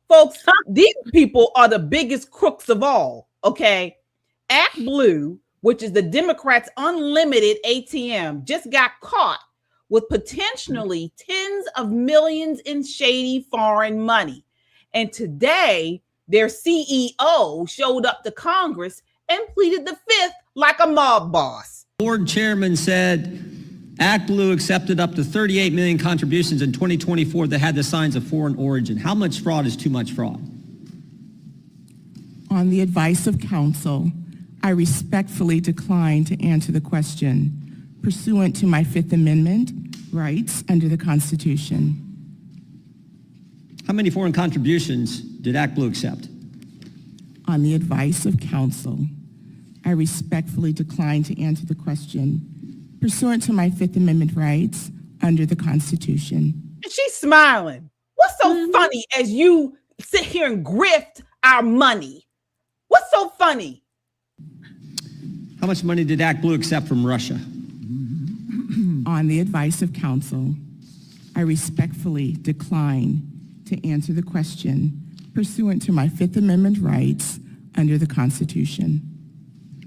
Folks, these people are the biggest crooks of all, okay? Act Blue, which is the Democrats' unlimited ATM, just got caught with potentially tens of millions in shady foreign money. And today, their CEO showed up to Congress and pleaded the fifth like a mob boss. Board chairman said Act Blue accepted up to 38 million contributions in 2024 that had the signs of foreign origin. How much fraud is too much fraud? On the advice of counsel, I respectfully decline to answer the question pursuant to my Fifth Amendment rights under the Constitution. How many foreign contributions did Act Blue accept? On the advice of counsel, I respectfully decline to answer the question pursuant to my Fifth Amendment rights under the Constitution. And she's smiling. What's so funny as you sit here and grift our money? What's so funny? How much money did Act Blue accept from Russia? On the advice of counsel, I respectfully decline to answer the question pursuant to my Fifth Amendment rights under the Constitution.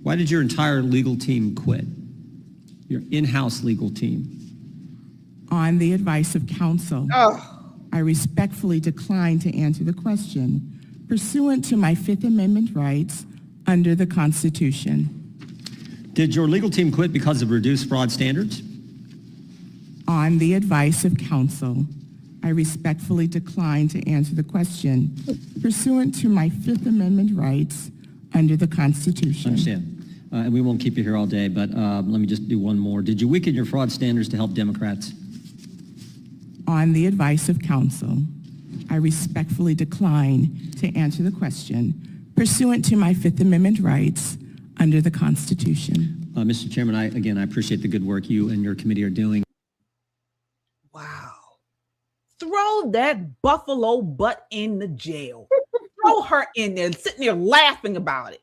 Why did your entire legal team quit? Your in-house legal team? On the advice of counsel, I respectfully decline to answer the question pursuant to my Fifth Amendment rights under the Constitution. Did your legal team quit because of reduced fraud standards? On the advice of counsel, I respectfully decline to answer the question pursuant to my Fifth Amendment rights under the Constitution. I understand. And we won't keep you here all day, but let me just do one more. Did you weaken your fraud standards to help Democrats? On the advice of counsel, I respectfully decline to answer the question pursuant to my Fifth Amendment rights under the Constitution. Mr. Chairman, I appreciate the good work you and your committee are doing. Wow. Throw that buffalo butt in the jail. Throw her in there, sitting there laughing about it.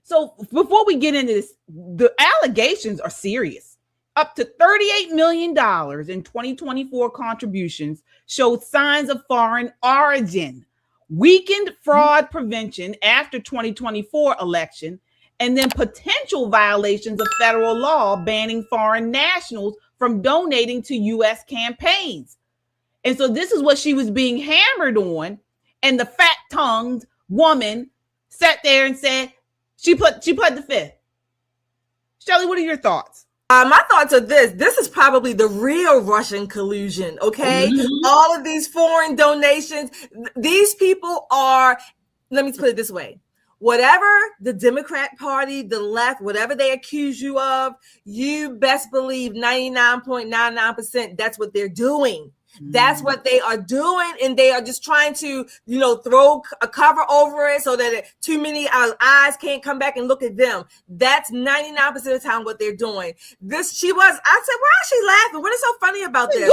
So before we get into this, the allegations are serious. Up to $38 million in 2024 contributions showed signs of foreign origin, weakened fraud prevention after 2024 election, and then potential violations of federal law banning foreign nationals from donating to U.S. campaigns. And so this is what she was being hammered on. And the fat-tongued woman sat there and said, she pled the fifth. Shelley, what are your thoughts? My thoughts are this. This is probably the real Russian collusion, okay? All of these foreign donations, these people are, let me put it this way. Whatever the Democrat Party, the left, whatever they accuse you of, you best believe 99.99% that's what they're doing. That's what they are doing, and they are just trying to, throw a cover over it so that too many eyes can't come back and look at them. That's 99% of the time what they're doing. I said, why is she laughing? What is so funny about this?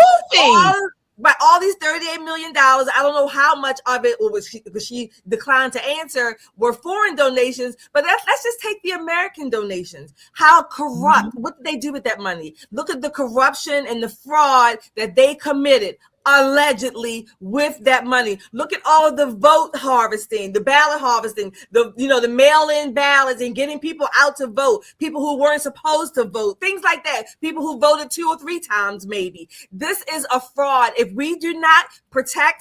All these $38 million, I don't know how much of it because she declined to answer, were foreign donations, but let's just take the American donations. How corrupt, what did they do with that money? Look at the corruption and the fraud that they committed allegedly with that money. Look at all of the vote harvesting, the ballot harvesting, the mail-in ballots and getting people out to vote, people who weren't supposed to vote, things like that, people who voted 2 or 3 times maybe. This is a fraud. If we do not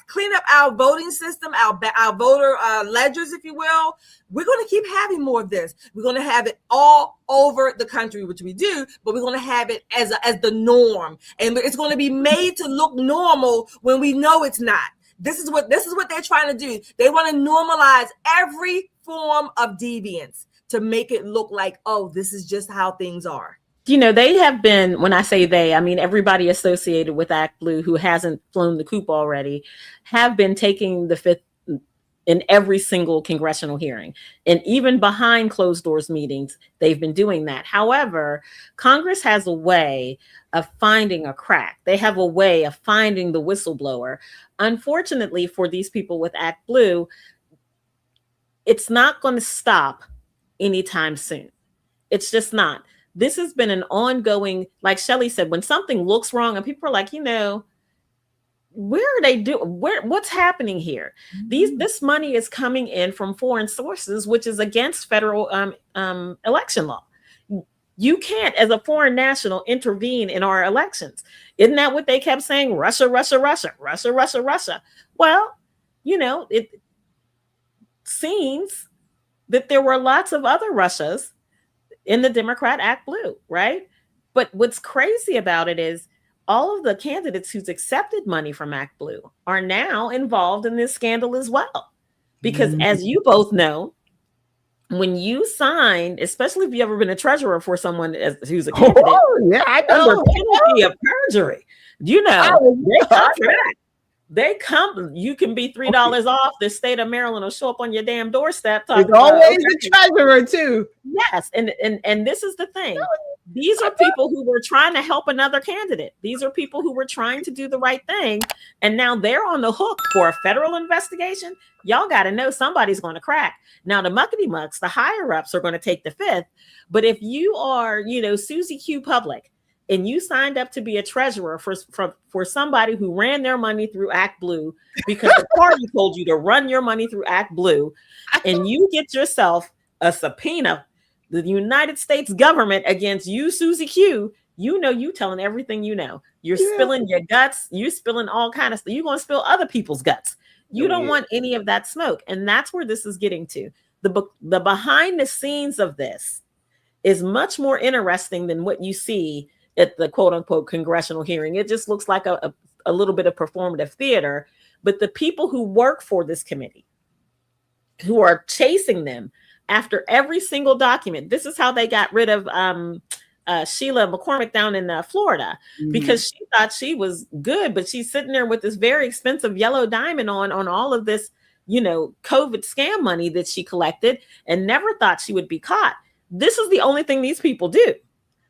clean up our voting system, our voter ledgers, if you will, we're going to keep having more of this. We're going to have it all over the country, which we do, but we're going to have it as the norm. And it's going to be made to look normal when we know it's not. This is what they're trying to do. They want to normalize every form of deviance to make it look like, oh, this is just how things are. They have been, when I say they, I mean everybody associated with Act Blue who hasn't flown the coop already, have been taking the fifth in every single congressional hearing. And even behind closed doors meetings, they've been doing that. However, Congress has a way of finding a crack. They have a way of finding the whistleblower. Unfortunately for these people with Act Blue, it's not going to stop anytime soon. It's just not. This has been an ongoing, like Shelley said, when something looks wrong and people are like, where are they what's happening here? This money is coming in from foreign sources, which is against federal election law. You can't, as a foreign national, intervene in our elections. Isn't that what they kept saying? Russia, Russia, Russia, Russia, Russia, Russia. Well, it seems that there were lots of other Russias in the Democrat Act Blue, right? But what's crazy about it is all of the candidates who's accepted money from Act Blue are now involved in this scandal as well. Because as you both know, when you sign, especially if you've ever been a treasurer for someone who's a candidate, yeah, I know. Under penalty of perjury, they come. You can be $3 off. The state of Maryland will show up on your damn doorstep. It's always a treasurer too. Yes, and this is the thing. These are people who were trying to help another candidate. These are people who were trying to do the right thing, and now they're on the hook for a federal investigation. Y'all got to know somebody's going to crack. Now the muckety mucks, the higher ups, are going to take the fifth. But if you are, Susie Q Public, and you signed up to be a treasurer for somebody who ran their money through Act Blue because the party told you to run your money through Act Blue, and you get yourself a subpoena, the United States government against you, Susie Q, you telling everything you know. You're spilling your guts. You're spilling all kind of stuff. You're going to spill other people's guts. You don't want any of that smoke. And that's where this is getting to. The behind the scenes of this is much more interesting than what you see at the quote unquote congressional hearing. It just looks like a little bit of performative theater. But the people who work for this committee, who are chasing them after every single document, this is how they got rid of Sheila McCormick down in Florida, because she thought she was good, but she's sitting there with this very expensive yellow diamond on all of this, COVID scam money that she collected, and never thought she would be caught. This is the only thing these people do.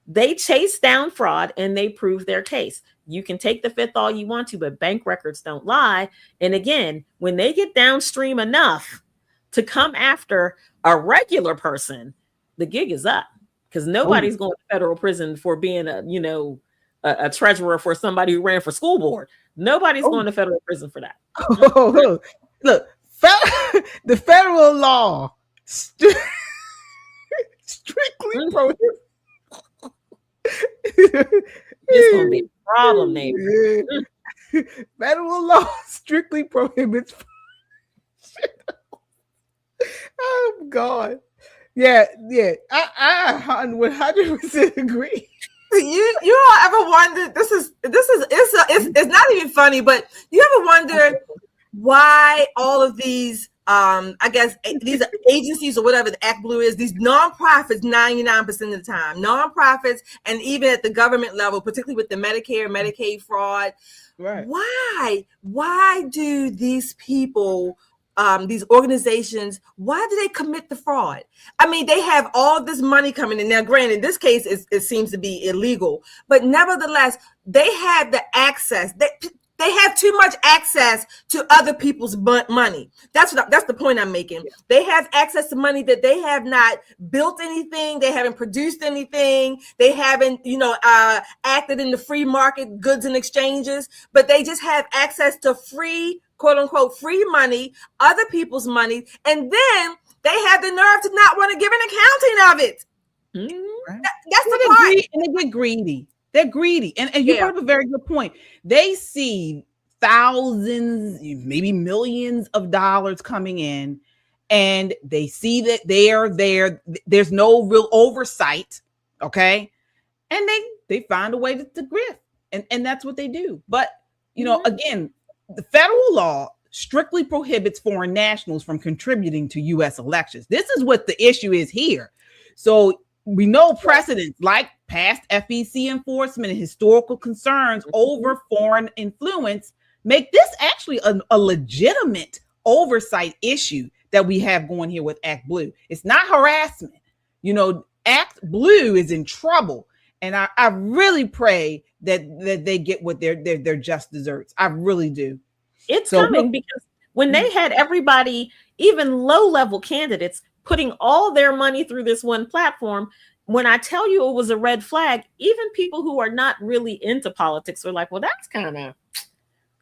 They chase down fraud and they prove their case. You can take the fifth all you want to, but bank records don't lie. And again, when they get downstream enough to come after a regular person, the gig is up, because nobody's going to federal prison for being a treasurer for somebody who ran for school board. Nobody's going to federal prison for that. Look, the federal law strictly prohibits. It's going to be a problem, neighbor. Federal law strictly prohibits. Oh God. Yeah. I 100% agree. You all ever wondered? It's not even funny, but you ever wonder why all of these I guess these agencies or whatever the Act Blue is, these nonprofits 99% of the time, nonprofits, and even at the government level, particularly with the Medicare, Medicaid fraud, right? Why do these people, these organizations, why do they commit the fraud? I mean, they have all this money coming in. Now, granted, in this case, it seems to be illegal, but nevertheless, they have the access. They have too much access to other people's money. That's the point I'm making. Yeah. They have access to money that they have not built anything. They haven't produced anything. They haven't, acted in the free market, goods and exchanges, but they just have access to free, quote unquote, free money, other people's money. And then they have the nerve to not want to give an accounting of it. Mm-hmm. That's the part. And they get greedy. They're greedy. And you brought up a very good point. They see thousands, maybe millions of dollars coming in, and they see that there's no real oversight. Okay. And they find a way to grift. And that's what they do. But, again, the federal law strictly prohibits foreign nationals from contributing to U.S. elections. This is what the issue is here. So we know precedents like past FEC enforcement and historical concerns over foreign influence make this actually a legitimate oversight issue that we have going here with Act Blue. It's not harassment. Act Blue is in trouble. And I really pray that they get what their just desserts. I really do. It's coming, because when they had everybody, even low-level candidates, putting all their money through this one platform, when I tell you it was a red flag, even people who are not really into politics are like, well, that's kind of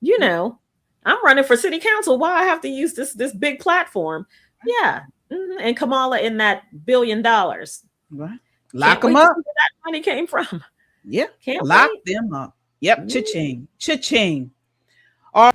You know, I'm running for city council. Why I have to use this big platform? Yeah. And Kamala in that $1 billion. Right. Lock Can't wait them to up. see where that money came from. Yeah. Can't Lock wait. them up. Yep. Cha-ching. Cha-ching. All